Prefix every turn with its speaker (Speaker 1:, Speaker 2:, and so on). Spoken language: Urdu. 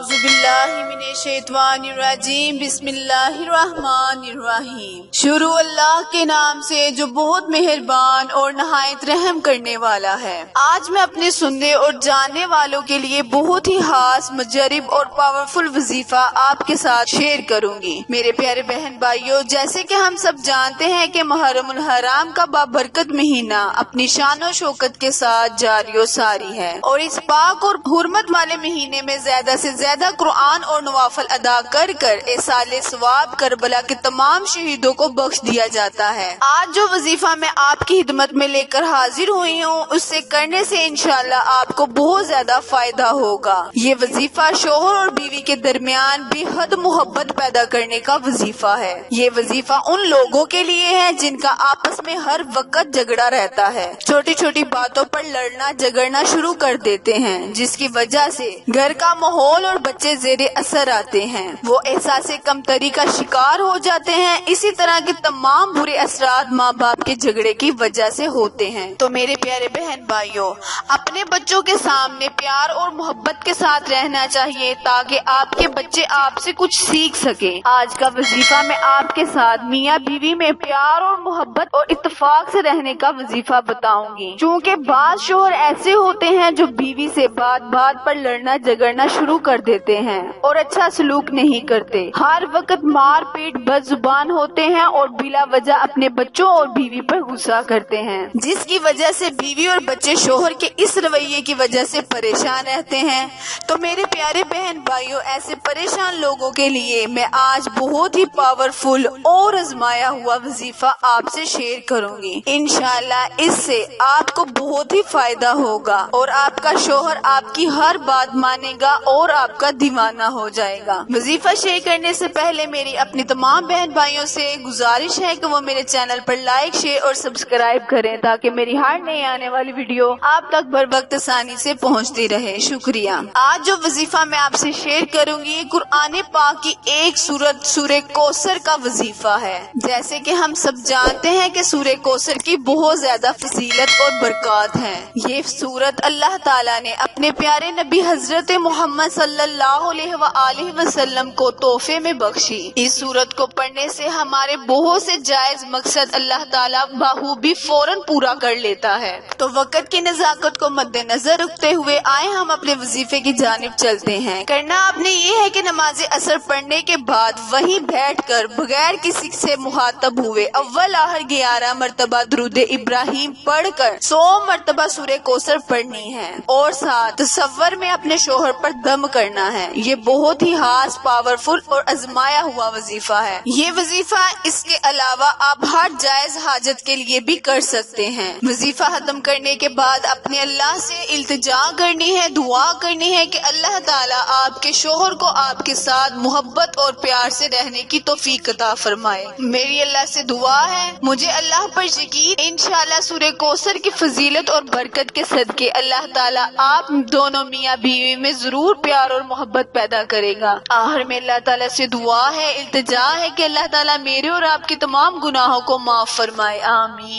Speaker 1: اعوذ باللہ من الشیطان الرجیم بسم اللہ الرحمن الرحیم۔ شروع اللہ کے نام سے جو بہت مہربان اور نہایت رحم کرنے والا ہے۔ آج میں اپنے سننے اور جاننے والوں کے لیے بہت ہی خاص، مجرب اور پاورفل وظیفہ آپ کے ساتھ شیئر کروں گی۔ میرے پیارے بہن بھائیوں، جیسے کہ ہم سب جانتے ہیں کہ محرم الحرام کا بابرکت مہینہ اپنی شان و شوکت کے ساتھ جاری و ساری ہے، اور اس پاک اور حرمت والے مہینے میں زیادہ سے زیادہ قرآن اور نوافل ادا کر کر ایصال ثواب کربلا کے تمام شہیدوں کو بخش دیا جاتا ہے۔ آج جو وظیفہ میں آپ کی خدمت میں لے کر حاضر ہوئی ہوں، اس سے کرنے سے انشاءاللہ آپ کو بہت زیادہ فائدہ ہوگا۔ یہ وظیفہ شوہر اور بیوی کے درمیان بے حد محبت پیدا کرنے کا وظیفہ ہے۔ یہ وظیفہ ان لوگوں کے لیے ہے جن کا آپس میں ہر وقت جھگڑا رہتا ہے، چھوٹی چھوٹی باتوں پر لڑنا جھگڑنا شروع کر دیتے ہیں، جس کی وجہ سے گھر کا ماحول اور بچے زیر اثر آتے ہیں، وہ احساس کمتری کا شکار ہو جاتے ہیں۔ اسی طرح کے تمام برے اثرات ماں باپ کے جھگڑے کی وجہ سے ہوتے ہیں۔ تو میرے پیارے بہن بھائیوں، اپنے بچوں کے سامنے پیار اور محبت کے ساتھ رہنا چاہیے تاکہ آپ کے بچے آپ سے کچھ سیکھ سکیں۔ آج کا وظیفہ میں آپ کے ساتھ میاں بیوی میں پیار اور محبت اور اتفاق سے رہنے کا وظیفہ بتاؤں گی، چونکہ بعض شوہر ایسے ہوتے ہیں جو بیوی سے بات بات پر لڑنا جھگڑنا شروع کر دیتے ہیں اور اچھا سلوک نہیں کرتے، ہر وقت مار پیٹ بد زبان ہوتے ہیں اور بلا وجہ اپنے بچوں اور بیوی پر غصہ کرتے ہیں، جس کی وجہ سے بیوی اور بچے شوہر کے اس رویے کی وجہ سے پریشان رہتے ہیں۔ تو میرے پیارے بہن بھائیوں، ایسے پریشان لوگوں کے لیے میں آج بہت ہی پاورفل اور آزمایا ہوا وظیفہ آپ سے شیئر کروں گی۔ انشاءاللہ اس سے آپ کو بہت ہی فائدہ ہوگا اور آپ کا شوہر آپ کی ہر بات مانے گا اور آپ کا دیوانہ ہو جائے گا۔ وظیفہ شیئر کرنے سے پہلے میری اپنی تمام بہن بھائیوں سے گزارش ہے کہ وہ میرے چینل پر لائک شیئر اور سبسکرائب کریں تاکہ میری ہر نئی آنے والی ویڈیو آپ تک بر وقت آسانی سے پہنچتی رہے۔ شکریہ۔ آج جو وظیفہ میں آپ سے شیئر کروں گی، قرآن پاک کی ایک سورت سورہ کوثر کا وظیفہ ہے۔ جیسے کہ ہم سب جانتے ہیں کہ سورہ کوثر کی بہت زیادہ فضیلت اور برکات ہیں۔ یہ سورت اللہ تعالیٰ نے اپنے پیارے نبی حضرت محمد صلی اللہ علیہ وآلہ وسلم کو تحفے میں بخشی۔ اس سورت کو پڑھنے سے ہمارے بہت سے جائز مقصد اللہ تعالیٰ بخوبی فوراً پورا کر لیتا ہے۔ تو وقت کی نزاکت کو مد نظر رکھتے ہوئے آئے ہم اپنے وظیفے کی جانب چلتے ہیں۔ کرنا آپ نے یہ ہے کہ نماز عصر پڑھنے کے بعد وہیں بیٹھ کر بغیر کسی سے مخاطب ہوئے اول آخر 11 مرتبہ درود ابراہیم پڑھ کر 100 مرتبہ سورہ کوثر پڑھنی ہے اور ساتھ تصور میں اپنے شوہر پر دم کرنا ہے۔ یہ بہت ہی خاص، پاورفل اور آزمایا ہوا وظیفہ ہے۔ یہ وظیفہ اس کے علاوہ آپ ہر جائز حاجت کے لیے بھی کر سکتے ہیں۔ وظیفہ ختم کرنے کے بعد اپنے اللہ سے التجا کرنی ہے، دعا کرنی ہے کہ اللہ تعالیٰ آپ کے شوہر کو آپ کے ساتھ محبت اور پیار سے رہنے کی توفیق عطا فرمائے۔ میری اللہ سے دعا ہے، مجھے اللہ پر یقین، انشاءاللہ سورہ کوثر کی فضیلت اور برکت کے صدقے اللہ تعالیٰ آپ دونوں میاں بیوی میں ضرور پیار اور محبت پیدا کرے گا۔ آخر میں اللہ تعالیٰ سے دعا ہے، التجا ہے کہ اللہ تعالیٰ میرے اور آپ کے تمام گناہوں کو معاف فرمائے۔ آمین۔